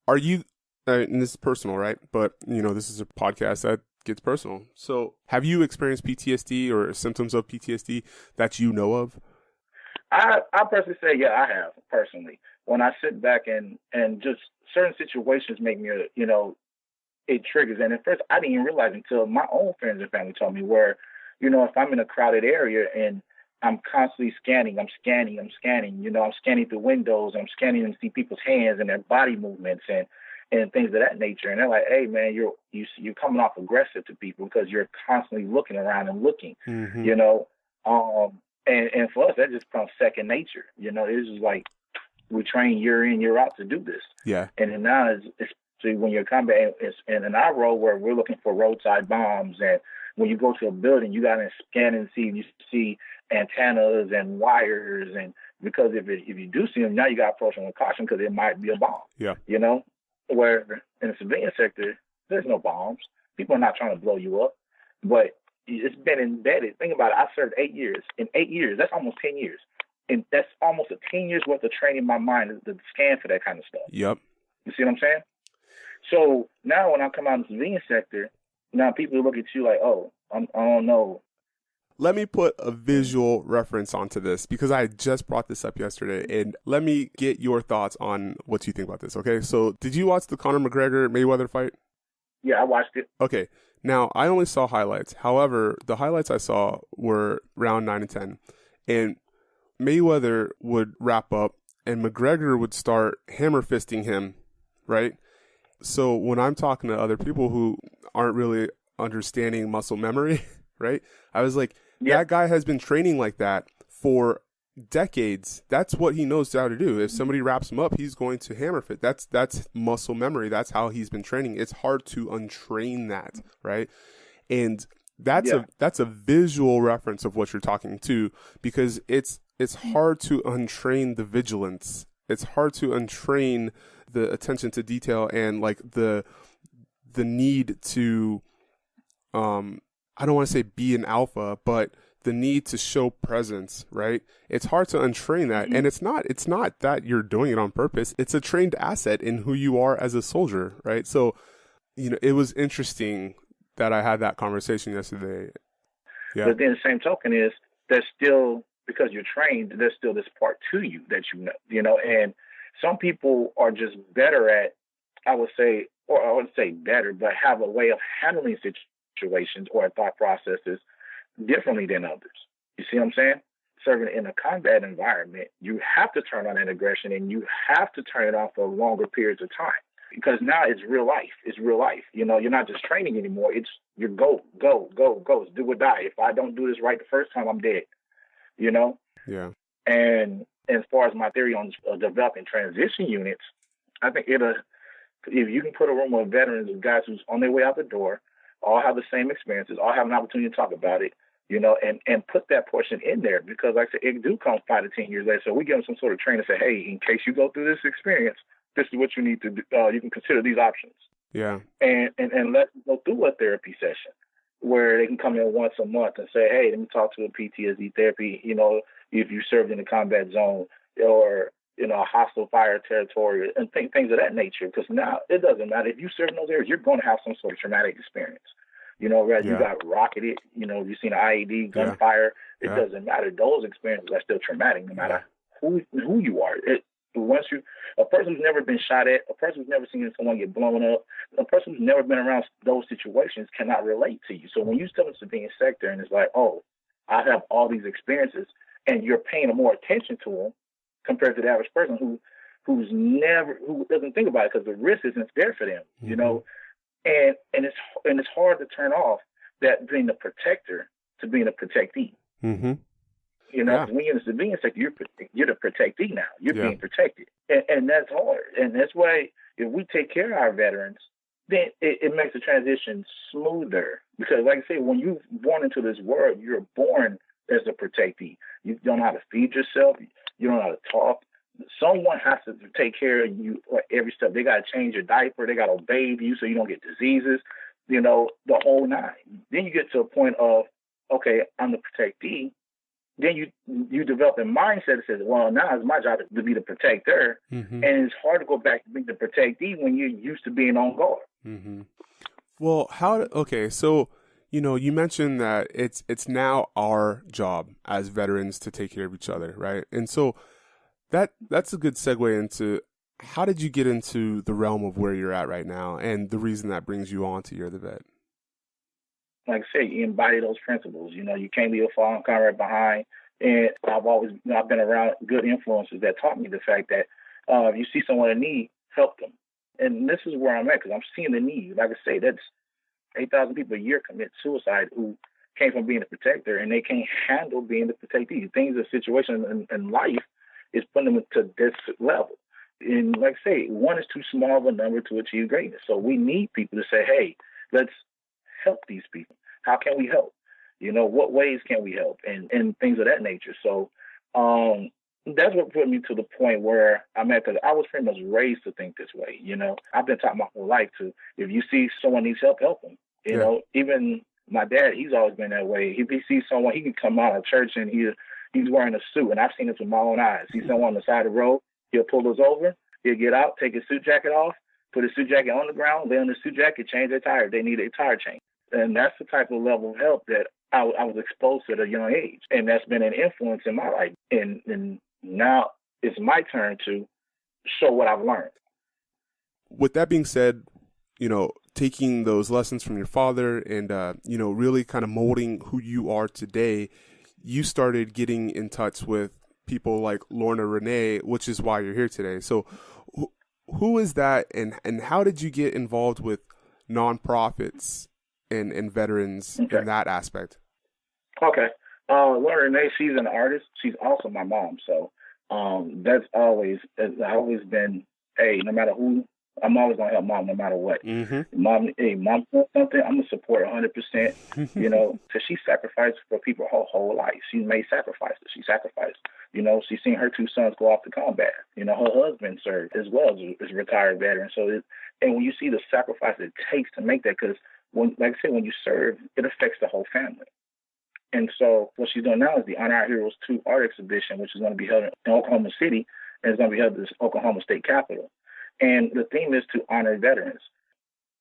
Are you, and this is personal, right? But, you know, this is a podcast that gets personal. So have you experienced PTSD or symptoms of PTSD that you know of? I personally say, yeah, I have personally. When I sit back and just certain situations make me, you know, it triggers. And at first I didn't even realize until my own friends and family told me, where, you know, if I'm in a crowded area and I'm constantly scanning, you know, I'm scanning through windows, I'm scanning and see people's hands and their body movements and things of that nature. And they're like, hey, man, you're coming off aggressive to people because you're constantly looking around and looking, you know. And for us, that just becomes second nature. You know, it's just like we train year in, year out to do this. Yeah. And then now, especially when you're combat, and in our role where we're looking for roadside bombs, and when you go to a building, you got to scan and see antennas and wires, and because if you do see them, now you got to approach them with caution because it might be a bomb. Yeah. You know, where in the civilian sector, there's no bombs. People are not trying to blow you up, but it's been embedded. Think about it. I served 8 years. In 8 years, that's almost 10 years. And that's almost 10 years worth of training my mind to scan for that kind of stuff. Yep. You see what I'm saying? So now when I come out in the civilian sector, now people look at you like, oh, I don't know. Let me put a visual reference onto this because I just brought this up yesterday, and let me get your thoughts on what you think about this, okay? So did you watch the Conor McGregor-Mayweather fight? Yeah, I watched it. Okay. Now, I only saw highlights. However, the highlights I saw were round 9 and 10, and Mayweather would wrap up, and McGregor would start hammer fisting him, right? So when I'm talking to other people who aren't really understanding muscle memory, right, I was like, that guy has been training like that for decades. That's what he knows how to do. If somebody wraps him up, he's going to hammer fit. That's muscle memory. That's how he's been training. It's hard to untrain that, right? And that's a visual reference of what you're talking to, because it's hard to untrain the vigilance. It's hard to untrain the attention to detail and like the need to I don't want to say be an alpha, but the need to show presence, right? It's hard to untrain that. Mm-hmm. And it's not that you're doing it on purpose. It's a trained asset in who you are as a soldier, right? So, you know, it was interesting that I had that conversation yesterday. Yeah. But then the same token is there's still, because you're trained, there's still this part to you that you know, and some people are just better at, I would say better, but have a way of handling situations or thought processes differently than others. You see what I'm saying? Serving in a combat environment, you have to turn on that aggression, and you have to turn it off for longer periods of time. because now it's real life. It's real life. You know, you're not just training anymore. It's your go. It's do or die. If I don't do this right the first time, I'm dead. You know? Yeah. And as far as my theory on developing transition units, I think if you can put a room of veterans of guys who's on their way out the door, all have the same experiences, all have an opportunity to talk about it, you know, and put that portion in there, because like I said, it do come 5 to 10 years later. So we give them some sort of training and say, hey, in case you go through this experience, this is what you need to do. You can consider these options. Yeah. And let them go through a therapy session where they can come in once a month and say, hey, let me talk to a PTSD therapy, you know, if you served in a combat zone or, you know, a hostile fire territory and things of that nature. Because now it doesn't matter. If you serve in those areas, you're going to have some sort of traumatic experience. You know, whether you got rocketed, you know, you've seen an IED, gunfire, it doesn't matter. Those experiences are still traumatic no matter who you are. A person who's never been shot at, a person who's never seen someone get blown up, a person who's never been around those situations cannot relate to you. So when you step into the civilian sector and it's like, oh, I have all these experiences, and you're paying more attention to them compared to the average person who doesn't think about it because the risk isn't there for them, you know. And it's hard to turn off that being the protector to being a protectee. Mm-hmm. You know, when you're in the civilian sector, you're the protectee now. You're being protected, and that's hard. And that's why if we take care of our veterans, then it makes the transition smoother. Because, like I say, when you're born into this world, you're born as a protectee. You don't know how to feed yourself. You don't know how to talk. Someone has to take care of you every step. They got to change your diaper. They got to bathe you so you don't get diseases, you know, the whole nine. Then you get to a point of, okay, I'm the protectee. Then you develop a mindset that says, well, now it's my job to be the protector. Mm-hmm. And it's hard to go back to being the protectee when you're used to being on guard. Mm-hmm. Well, so, you know, you mentioned that it's now our job as veterans to take care of each other, right? And so that's a good segue into how did you get into the realm of where you're at right now and the reason that brings you on to You're the Vet? Like I say, you embody those principles. You know, you can't leave a fallen comrade behind. And I've been around good influences that taught me the fact that if you see someone in need, help them. And this is where I'm at because I'm seeing the need. Like I say, that's 8,000 people a year commit suicide who came from being a protector and they can't handle being the protectee. Things, a situation in life is putting them to this level. And like I say, one is too small of a number to achieve greatness. So we need people to say, hey, let's help these people. How can we help? You know, what ways can we help? And things of that nature. So that's what put me to the point where I'm at, because I was pretty much raised to think this way. You know, I've been taught my whole life to, if you see someone needs help them. You know, even my dad, he's always been that way. If he sees someone, he can come out of church and he's wearing a suit, and I've seen it with my own eyes. See someone on the side of the road, he'll pull us over, he'll get out, take his suit jacket off, put his suit jacket on the ground, lay on the suit jacket, change their tire. They need a tire change. And that's the type of level of help that I was exposed to at a young age. And that's been an influence in my life. And now it's my turn to show what I've learned. With that being said, you know, taking those lessons from your father and, you know, really kind of molding who you are today, you started getting in touch with people like Lorna Renee, which is why you're here today. So who is that and how did you get involved with nonprofits and veterans in that aspect? Okay. Lorna Renee, she's an artist. She's also my mom. So that's always been, hey, no matter who, I'm always going to help mom no matter what. Mm-hmm. Mom does something, I'm going to support 100%, you know, because she sacrificed for people her whole life. She made sacrifices. She sacrificed. You know, she's seen her 2 sons go off to combat. You know, her husband served as well as a retired veteran. So, and when you see the sacrifice it takes to make that, because like I said, when you serve, it affects the whole family. And so what she's doing now is the Honor Our Heroes 2 art exhibition, which is going to be held in Oklahoma City, and it's going to be held at the Oklahoma State Capitol. And the theme is to honor veterans.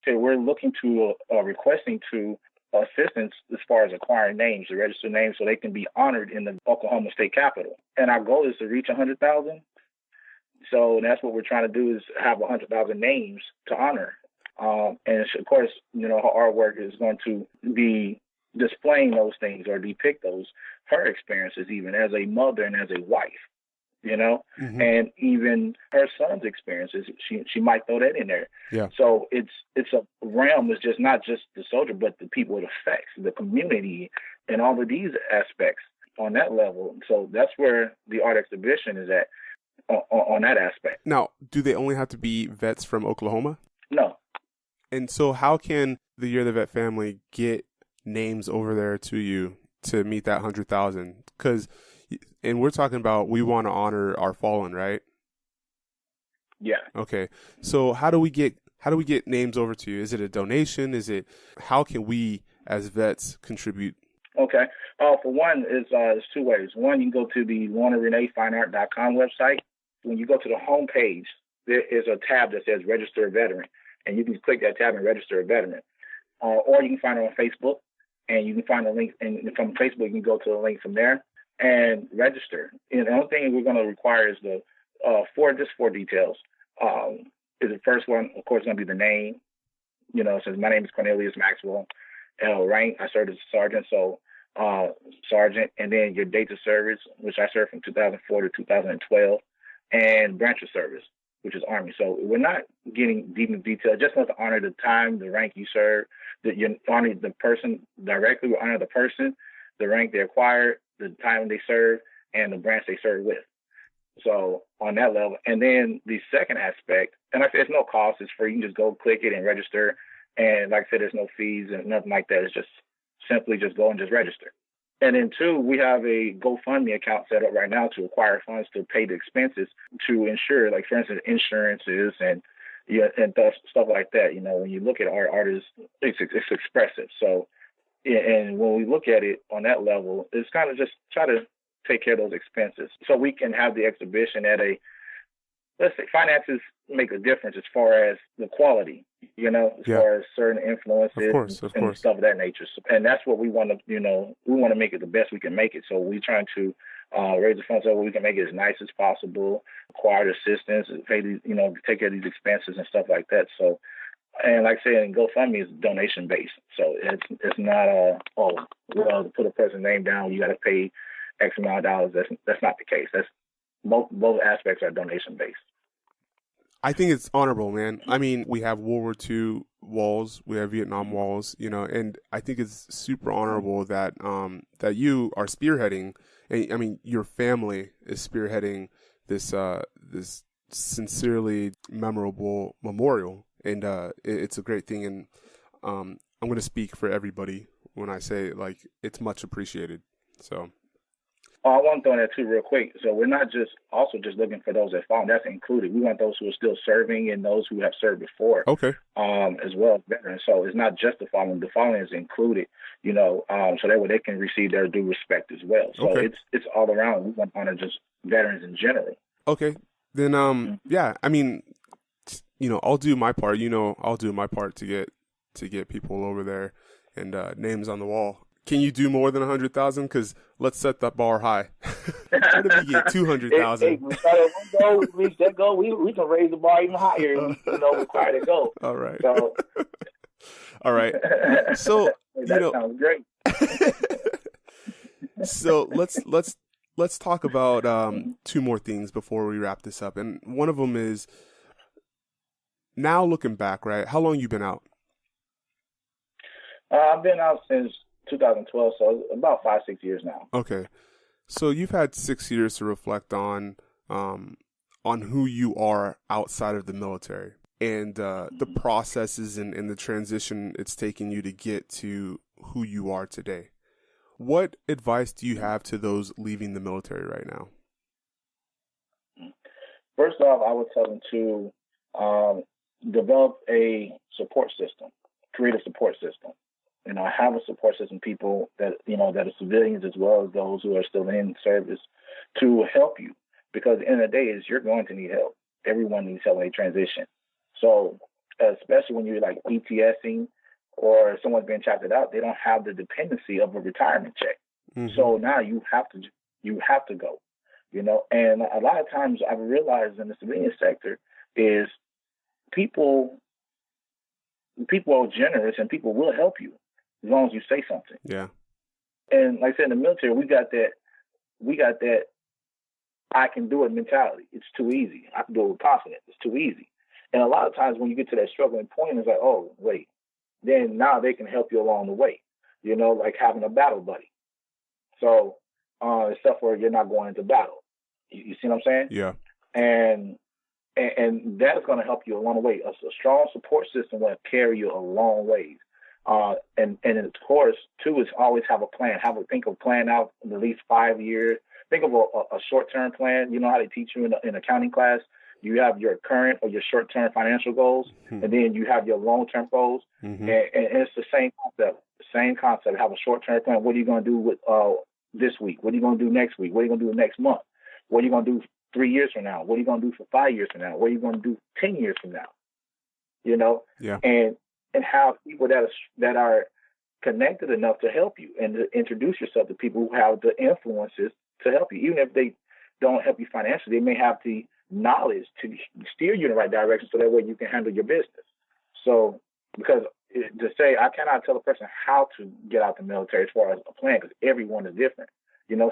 So we're looking to, requesting to assistance as far as acquiring names, to register names so they can be honored in the Oklahoma State Capitol. And our goal is to reach 100,000. So that's what we're trying to do, is have 100,000 names to honor. And of course, you know, her artwork is going to be displaying those things or depict her experiences, even as a mother and as a wife. and even her son's experiences, she might throw that in there. Yeah. So it's a realm. It's just not just the soldier, but the people it affects, the community, and all of these aspects on that level. So that's where the art exhibition is at on that aspect. Now, do they only have to be vets from Oklahoma? No. And so how can the You're the Vet family get names over there to you to meet that 100,000? And we're talking about, we want to honor our fallen, right? Yeah. Okay. So how do we get names over to you? Is it a donation? How can we as vets contribute? Okay. For one, it's two ways. One, you can go to the LornaReneeFineArt.com website. When you go to the home page, there is a tab that says Register a Veteran, and you can click that tab and register a veteran. Or you can find it on Facebook, and you can find a link, and from Facebook, you can go to the link from there and register. And the only thing we're going to require is the four details. Is the first one, of course, going to be the name. It says, my name is Cornelius Maxwell. Rank, I served as a sergeant, so sergeant, and then your date of service, which I served from 2004 to 2012, and branch of service, which is Army. So we're not getting deep in detail. Just want to honor the time, the rank you serve, that you honor the person directly. We honor the person, the rank they acquired, the time they served, and the branch they served with. So on that level. And then the second aspect, and like I said, it's no cost. It's free. You can just go click it and register. And like I said, there's no fees and nothing like that. It's just simply just go and just register. And then two, we have a GoFundMe account set up right now to acquire funds to pay the expenses to ensure, like, for instance, insurances and stuff like that. When you look at art is it's expressive. So, and when we look at it on that level, it's kind of just try to take care of those expenses so we can have the exhibition at let's say finances make a difference as far as the quality, far as certain influences and stuff of that nature. So, and that's what we want to, we want to make it the best we can make it. So we're trying to raise the funds so we can make it as nice as possible, acquire assistance, pay these, take care of these expenses and stuff like that. So, and like I said, in GoFundMe is donation based. So it's not to put a person's name down, you got to pay X amount of dollars. That's not the case. That's both aspects are donation based. I think it's honorable, man. I mean, we have World War II walls, we have Vietnam walls, and I think it's super honorable that that you are spearheading, and I mean, your family is spearheading this this sincerely memorable memorial, and it's a great thing. And I'm going to speak for everybody when I say, like, it's much appreciated. So. I want to throw in that too real quick. So we're not just looking for those that fall. That's included. We want those who are still serving and those who have served before. Okay. As well as veterans. So it's not just the fallen. The fallen is included, so that way they can receive their due respect as well. So it's all around. We want to honor just veterans in general. Okay. Then yeah, I mean, I'll do my part. I'll do my part to get people over there and names on the wall. Can you do more than 100,000? Because let's set that bar high. What if we get 200,000? We reach that goal. We can raise the bar even higher. Require to go. All right. So, all right. So that sounds great. So let's talk about two more things before we wrap this up, and one of them is now looking back. Right? How long you been out? I've been out since 2012, so about 5-6 years now. Okay, so you've had 6 years to reflect on who you are outside of the military and the processes and the transition it's taken you to get to who you are today. What advice do you have to those leaving the military right now? First off, I would tell them to develop a support system, create a support system. Have a support system, people that, that are civilians as well as those who are still in service to help you. Because at the end of the day, you're going to need help. Everyone needs help when they transition. So especially when you're like PTSDing or someone's being chaptered out, they don't have the dependency of a retirement check. Mm-hmm. So now you have to go, and a lot of times I've realized in the civilian sector is people are generous and people will help you as long as you say something. Yeah. And like I said, in the military, we got that I can do it mentality. It's too easy. I can do it with confidence. It's too easy. And a lot of times when you get to that struggling point, it's like, oh, wait. Then now they can help you along the way, like having a battle buddy. So stuff where you're not going into battle. You see what I'm saying? Yeah. And that's going to help you along the way. A strong support system will carry you a long ways. And of course, too, is always have a plan. Think of plan out in at least 5 years. Think of a short-term plan. You know how they teach you in accounting class? You have your current or your short-term financial goals, and then you have your long-term goals. And it's the same concept. Have a short-term plan. What are you going to do with this week? What are you going to do next week? What are you going to do next month? What are you going to do 3 years from now? What are you going to do for 5 years from now? What are you going to do 10 years from now? Yeah. And have people that are connected enough to help you and to introduce yourself to people who have the influences to help you. Even if they don't help you financially, they may have the knowledge to steer you in the right direction so that way you can handle your business. So, because to say, I cannot tell a person how to get out the military as far as a plan, because everyone is different.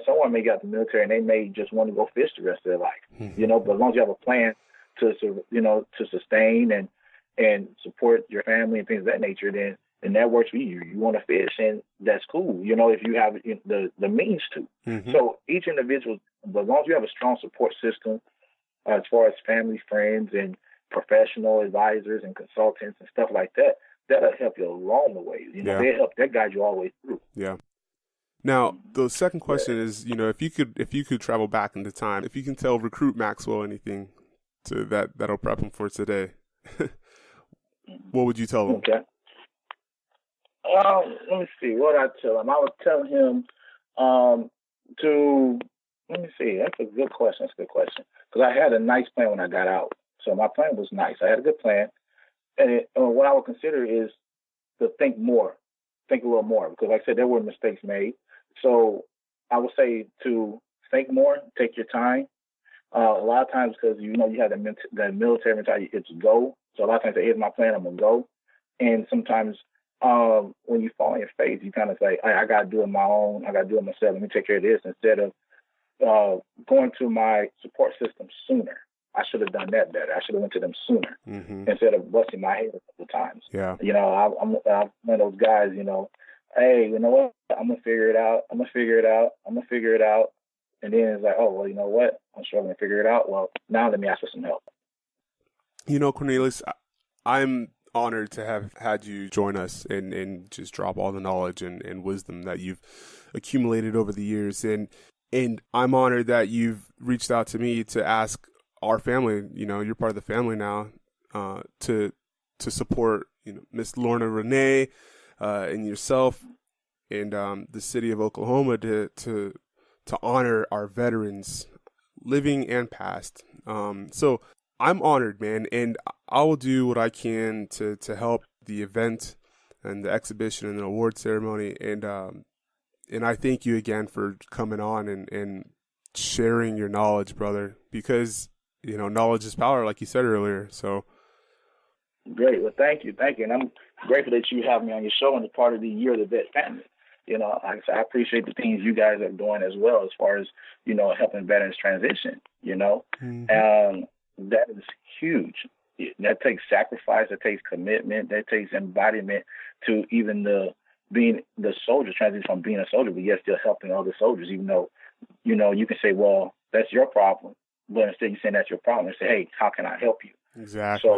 Someone may get out the military and they may just want to go fish the rest of their life, but as long as you have a plan to sustain and support your family and things of that nature, then that works for you. You want to fish, and that's cool, if you have the means to. So each individual, but as long as you have a strong support system, as far as family, friends, and professional advisors and consultants and stuff like that, that'll help you along the way. They guide you all the way through. Yeah. Now, the second question is, if you could travel back into time, if you can tell Recruit Maxwell anything that'll prep him for today, what would you tell him? Okay. Let me see. What I tell him? I would tell him let me see. That's a good question. Because I had a nice plan when I got out. So my plan was nice. I had a good plan. And what I would consider is to think a little more. Because like I said, there were mistakes made. So I would say to think more, take your time. A lot of times, because you have the military mentality, it's go. So a lot of times, here's my plan, I'm going to go. And sometimes when you fall on your face, you kind of say, I got to do it my own. I got to do it myself. Let me take care of this, instead of going to my support system sooner. I should have done that better. I should have went to them sooner instead of busting my head a couple of times. Yeah. I'm one of those guys, hey, you know what? I'm going to figure it out. I'm going to figure it out. And then it's like, oh, well, you know what? I'm struggling to figure it out. Well, now let me ask for some help. Cornelius, I'm honored to have had you join us and just drop all the knowledge and wisdom that you've accumulated over the years. And I'm honored that you've reached out to me to ask our family, you're part of the family now, to support, Miss Lorna Renee, and yourself and the city of Oklahoma to honor our veterans, living and past. So I'm honored, man, and I will do what I can to help the event and the exhibition and the award ceremony. And I thank you again for coming on and sharing your knowledge, brother, because, knowledge is power, like you said earlier. So great. Well, thank you. And I'm grateful that you have me on your show and a part of the Year of the Vet family. I appreciate the things you guys are doing as well, as far as, helping veterans transition, that is huge. That takes sacrifice, that takes commitment, that takes embodiment to even being the soldier, transition from being a soldier, but yet still helping other soldiers, even though, you can say, well, that's your problem, but instead you're saying that's your problem and say, hey, how can I help you? Exactly.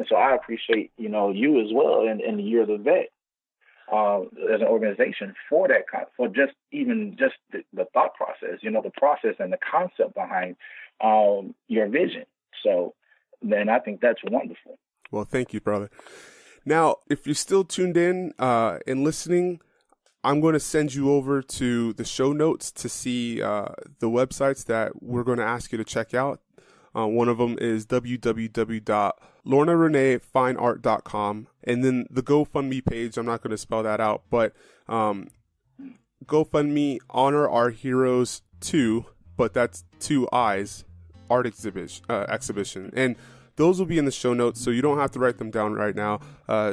So I appreciate, you as well in the Year of the Vet. As an organization for just the thought process, the process and the concept behind your vision. So then I think that's wonderful. Well, thank you, brother. Now, if you're still tuned in and listening, I'm going to send you over to the show notes to see the websites that we're going to ask you to check out. One of them is www.lornareneefineart.com. And then the GoFundMe page, I'm not going to spell that out, but GoFundMe Honor Our Heroes 2, but that's 2 I's, art exhibition. And those will be in the show notes, so you don't have to write them down right now.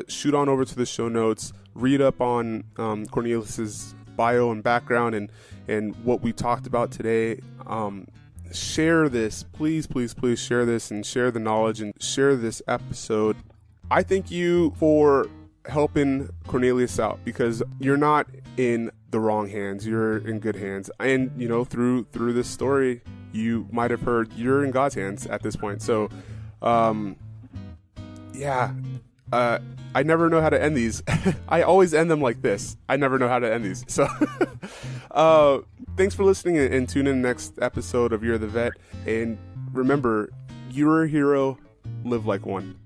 Shoot on over to the show notes, read up on Cornelius's bio and background and what we talked about today. share this. Please, please, please share this and share the knowledge and share this episode. I thank you for helping Cornelius out, because you're not in the wrong hands. You're in good hands. And, you know, through this story, you might have heard you're in God's hands at this point. So, I never know how to end these. I always end them like this. I never know how to end these. So, thanks for listening, and tune in next episode of You're the Vet. And remember, you're a hero. Live like one.